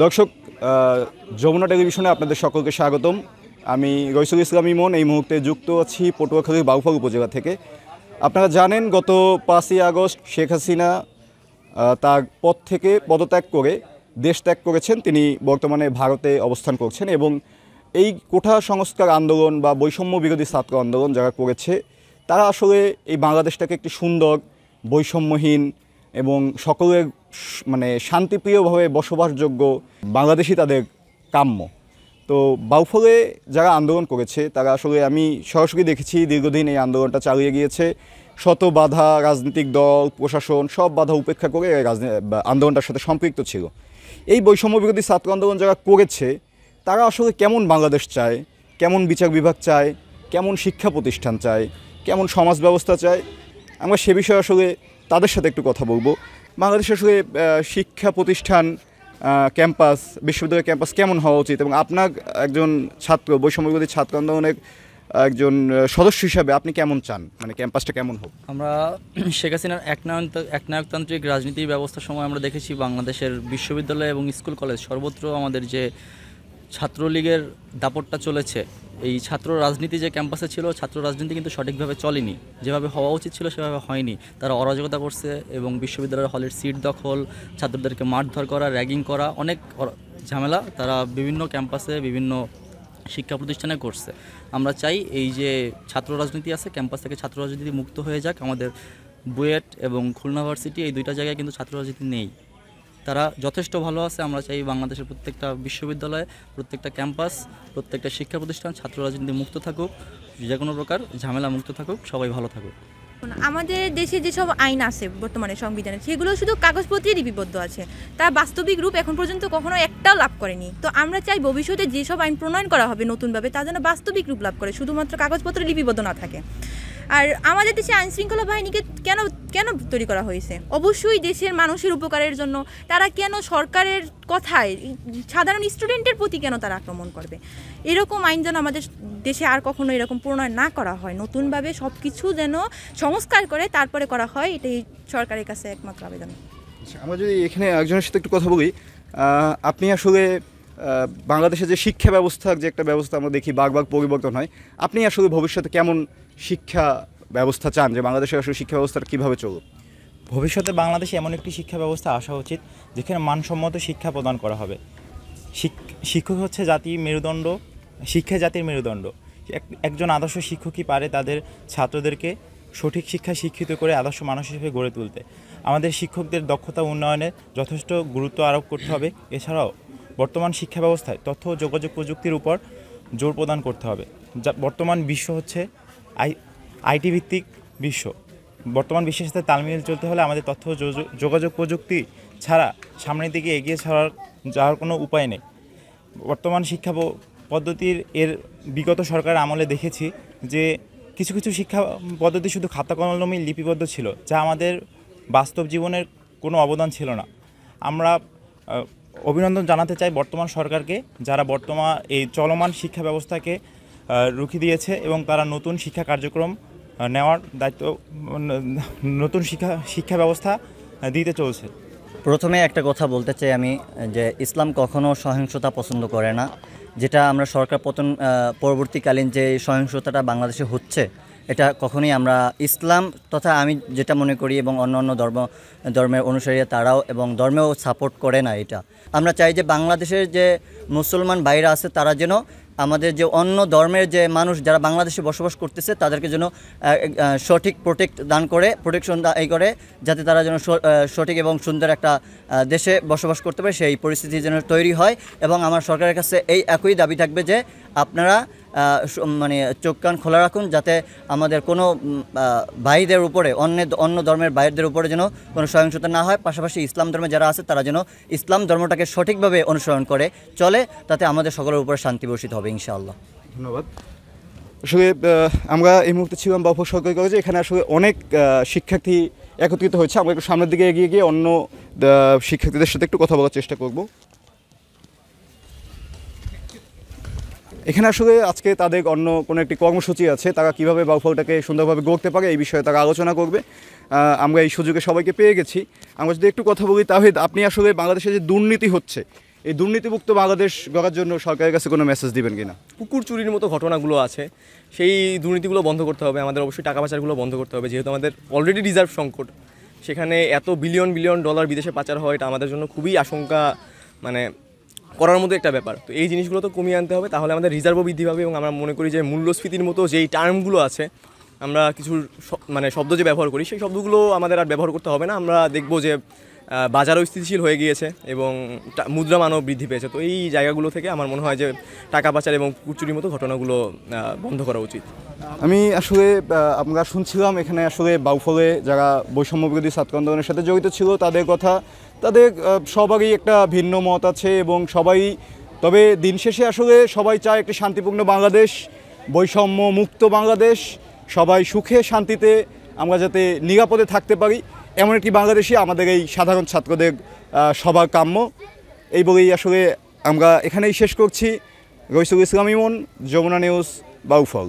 দর্শক, যমুনা টেলিভিশনে আপনাদের সকলকে স্বাগতম। আমি রইসুল ইসলাম ইমন এই মুহূর্তে যুক্ত আছি পটুয়াখালীর বাউফল উপজেলা থেকে। আপনারা জানেন গত 5ই আগস্ট শেখ হাসিনা তার পদ থেকে পদত্যাগ করে দেশ ত্যাগ করেছেন। তিনি বর্তমানে ভারতে অবস্থান করছেন এবং এই কোঠা সংস্কার আন্দোলন বা বৈষম্য বিরোধী ছাত্র আন্দোলন যারা করেছে তারা আসলে এই বাংলাদেশটাকে একটি সুন্দর, বৈষম্যহীন এবং সকলের শান্তিপ্রিয়ভাবে বসবাসযোগ্য বাংলাদেশই তাদের কাম্য। তো বাউফলে যারা আন্দোলন করেছে তারা আসলে আমি সরাসরি দেখেছি দীর্ঘদিন এই আন্দোলনটা চালিয়ে গিয়েছে। শত বাধা, রাজনৈতিক দল, প্রশাসন সব বাধা উপেক্ষা করে আন্দোলনটার সাথে সম্পৃক্ত ছিল। এই বৈষম্য বিরোধী ছাত্র আন্দোলন যারা করেছে তারা আসলে কেমন বাংলাদেশ চায়, কেমন বিচার বিভাগ চায়, কেমন শিক্ষা প্রতিষ্ঠান চায়, কেমন সমাজ ব্যবস্থা চায়, আমরা সে বিষয়ে আসলে তাদের সাথে একটু কথা বলবো। বাংলাদেশে আসলে শিক্ষা প্রতিষ্ঠান, ক্যাম্পাস, বিশ্ববিদ্যালয় ক্যাম্পাস কেমন হওয়া উচিত এবং আপনার একজন ছাত্র, বৈষম্য বিরোধী ছাত্র আন্দোলনের একজন সদস্য হিসাবে আপনি কেমন চান, ক্যাম্পাসটা কেমন হোক? আমরা শেখ হাসিনার একনায়কতান্ত্রিক রাজনীতির ব্যবস্থার সময় আমরা দেখেছি বাংলাদেশের বিশ্ববিদ্যালয় এবং স্কুল কলেজ সর্বত্র আমাদের যে ছাত্রলীগের দাপটটা চলেছে, এই ছাত্র রাজনীতি যে ক্যাম্পাসে ছিল, ছাত্র রাজনীতি কিন্তু সঠিকভাবে চলেনি, যেভাবে হওয়া উচিত ছিল সেভাবে হয়নি। তারা অরাজকতা করছে এবং বিশ্ববিদ্যালয়ের হলের সিট দখল, ছাত্রদেরকে মারধর করা, র্যাগিং করা, অনেক ঝামেলা তারা বিভিন্ন ক্যাম্পাসে, বিভিন্ন শিক্ষা প্রতিষ্ঠানে করছে। আমরা চাই এই যে ছাত্র রাজনীতি আছে ক্যাম্পাস থেকে ছাত্র রাজনীতি মুক্ত হয়ে যাক। আমাদের বুয়েট এবং খুলনা ভার্সিটি এই দুইটা জায়গায় কিন্তু ছাত্র রাজনীতি নেই, তারা যথেষ্ট ভালো আছে। আমরা চাই বাংলাদেশের প্রত্যেকটা বিশ্ববিদ্যালয়ে, প্রত্যেকটা ক্যাম্পাস, প্রত্যেকটা শিক্ষা প্রতিষ্ঠান ছাত্র রাজনীতি মুক্ত থাকুক, যে কোনো প্রকার ঝামেলা মুক্ত থাকুক, সবাই ভালো থাকুক। আমাদের দেশে যেসব আইন আছে বর্তমানে সংবিধানে, সেগুলো শুধু কাগজপত্রে লিপিবদ্ধ আছে, তার বাস্তবিক রূপ এখন পর্যন্ত কখনো একটাও লাভ করেনি। তো আমরা চাই ভবিষ্যতে যেসব আইন প্রণয়ন করা হবে নতুনভাবে, তা যেন বাস্তবিক রূপ লাভ করে, শুধুমাত্র কাগজপত্রে লিপিবদ্ধ না থাকে। আর আমাদের দেশে আইন শৃঙ্খলা বাহিনীকে কেন কেন তৈরি করা হয়েছে? অবশ্যই দেশের মানুষের উপকারের জন্য। তারা কেন সরকারের কথায় সাধারণ স্টুডেন্টের প্রতি কেন তারা আক্রমণ করবে? এরকম আইন যেন আমাদের দেশে আর কখনো এরকম প্রণয়ন না করা হয়, নতুনভাবে সব কিছু যেন সংস্কার করে তারপরে করা হয়, এটাই সরকারের কাছে একমাত্র আবেদন। আমরা যদি এখানে একজনের সাথে একটু কথা বলি, আপনি আসলে বাংলাদেশের যে শিক্ষা ব্যবস্থার যে একটা ব্যবস্থা আমরা দেখি বারবার পরিবর্তন হয়, আপনি আসলে ভবিষ্যতে কেমন শিক্ষা ব্যবস্থা চান, যে বাংলাদেশের আসলে শিক্ষা ব্যবস্থাটা কীভাবে চলবে? ভবিষ্যতে বাংলাদেশে এমন একটি শিক্ষা ব্যবস্থা আসা উচিত যেখানে মানসম্মত শিক্ষা প্রদান করা হবে। শিক্ষক হচ্ছে জাতির মেরুদণ্ড, শিক্ষা জাতির মেরুদণ্ড। একজন আদর্শ শিক্ষকই পারে তাদের ছাত্রদেরকে সঠিক শিক্ষা শিক্ষিত করে আদর্শ মানুষ হিসেবে গড়ে তুলতে। আমাদের শিক্ষকদের দক্ষতা উন্নয়নে যথেষ্ট গুরুত্ব আরোপ করতে হবে। এছাড়াও বর্তমান শিক্ষা ব্যবস্থায় তথ্য ও যোগাযোগ প্রযুক্তির উপর জোর প্রদান করতে হবে। যা বর্তমান বিশ্ব হচ্ছে আইটি ভিত্তিক বিশ্ব। বর্তমান বিশ্বের সাথে তাল মিলিয়ে চলতে হলে আমাদের তথ্য যোগাযোগ প্রযুক্তি ছাড়া সামনের দিকে এগিয়ে যাওয়ার কোনো উপায় নেই। বর্তমান শিক্ষা পদ্ধতির বিগত সরকার আমলে দেখেছি যে কিছু কিছু শিক্ষা পদ্ধতি শুধু খাতা কলমে লিপিবদ্ধ ছিল, যা আমাদের বাস্তব জীবনের কোনো অবদান ছিল না। আমরা অভিনন্দন জানাতে চাই বর্তমান সরকারকে, যারা বর্তমান এই চলমান শিক্ষা ব্যবস্থাকে রুখে দিয়েছে এবং তারা নতুন শিক্ষা কার্যক্রম নেওয়ার দায়িত্ব, নতুন শিক্ষা ব্যবস্থা দিতে চলছে। প্রথমে একটা কথা বলতে চাই আমি, যে ইসলাম কখনো সহিংসতা পছন্দ করে না। যেটা আমরা সরকার পতন পরবর্তীকালীন যে সহিংসতাটা বাংলাদেশে হচ্ছে, এটা কখনোই আমরা ইসলাম তথা আমি যেটা মনে করি এবং অন্য ধর্মের অনুসারীরা তারাও এবং ধর্মেও সাপোর্ট করে না। এটা আমরা চাই যে বাংলাদেশের যে মুসলমান ভাইরা আছে তারা যেন আমাদের যে অন্য ধর্মের যে মানুষ যারা বাংলাদেশে বসবাস করতেছে তাদেরকে যেন সঠিক প্রোটেকশন করে, যাতে তারা যেন সঠিক এবং সুন্দর একটা দেশে বসবাস করতে পারে, সেই পরিস্থিতি যেন তৈরি হয়। এবং আমার সরকারের কাছে এই একই দাবি থাকবে যে আপনারা চোখ কান খোলা রাখুন, যাতে আমাদের কোনো ভাইদের উপরে অন্য ধর্মের ভাইদের উপরে যেন কোনো সহিংসতা না হয়। পাশাপাশি ইসলাম ধর্মে যারা আছে তারা যেন ইসলাম ধর্মটাকে সঠিকভাবে অনুসরণ করে চলে, তাতে আমাদের সকলের উপরে শান্তি বর্ষিত হবে ইনশাআল্লাহ। ধন্যবাদ। আসলে আমরা এই মুহূর্তে ছিলাম বাউফল সরকারি কলেজে। এখানে আসলে অনেক শিক্ষার্থী একত্রিত হয়েছে। আমরা একটু সামনের দিকে এগিয়ে গিয়ে অন্য শিক্ষার্থীদের সাথে একটু কথা বলার চেষ্টা করব। এখানে আসলে আজকে তাদের অন্য কোনো একটি কর্মসূচি আছে, তারা কীভাবে বাউফলটাকে সুন্দরভাবে গড়তে পারে এই বিষয়ে তারা আলোচনা করবে। আমরা এই সুযোগে সবাইকে পেয়ে গেছি। আমরা যদি একটু কথা বলি, তাহিদ, আপনি আসলে বাংলাদেশে যে দুর্নীতি হচ্ছে এই দুর্নীতিমুক্ত বাংলাদেশ গড়ার জন্য সরকারের কাছে কোনো মেসেজ দিবেন কিনা? পুকুর চুরির মতো ঘটনাগুলো আছে, সেই দুর্নীতিগুলো বন্ধ করতে হবে, আমাদের অবশ্যই টাকা পাচারগুলো বন্ধ করতে হবে, যেহেতু আমাদের অলরেডি রিজার্ভ সংকট, সেখানে এত বিলিয়ন বিলিয়ন ডলার বিদেশে পাচার হয়, এটা আমাদের জন্য খুবই আশঙ্কা মানে করার মতো একটা ব্যাপার। তো এই জিনিসগুলো তো কমিয়ে আনতে হবে, তাহলে আমাদের রিজার্ভও বৃদ্ধি পাবে এবং আমরা মনে করি যে মূল্যস্ফীতির মতো যেই টার্মগুলো আছে, আমরা কিছু মানে শব্দ যে ব্যবহার করি সেই শব্দগুলো আমাদের আর ব্যবহার করতে হবে না। আমরা দেখব যে বাজারও স্থিতিশীল হয়ে গিয়েছে এবং মুদ্রামানও বৃদ্ধি পেয়েছে। তো এই জায়গাগুলো থেকে আমার মনে হয় যে টাকা পাচার এবং কুচুরির মতো ঘটনাগুলো বন্ধ করা উচিত। আমি আসলে আমরা শুনছিলাম এখানে আসলে বাউফলে যারা বৈষম্য বিরোধী ছাত্র আন্দোলনের সাথে জড়িত ছিল তাদের কথা, তাদের সবারই একটা ভিন্ন মত আছে এবং সবাই, তবে দিন শেষে আসলে সবাই চায় একটি শান্তিপূর্ণ বাংলাদেশ, বৈষম্য মুক্ত বাংলাদেশ, সবাই সুখে শান্তিতে আমরা যাতে নিরাপদে থাকতে পারি, এমন একটি বাংলাদেশই আমাদের এই সাধারণ ছাত্রদের সবার কাম্য। এই বলেই আসলে আমরা এখানেই শেষ করছি। রইসুল ইসলাম ইমন, যমুনা নিউজ, বাউফল।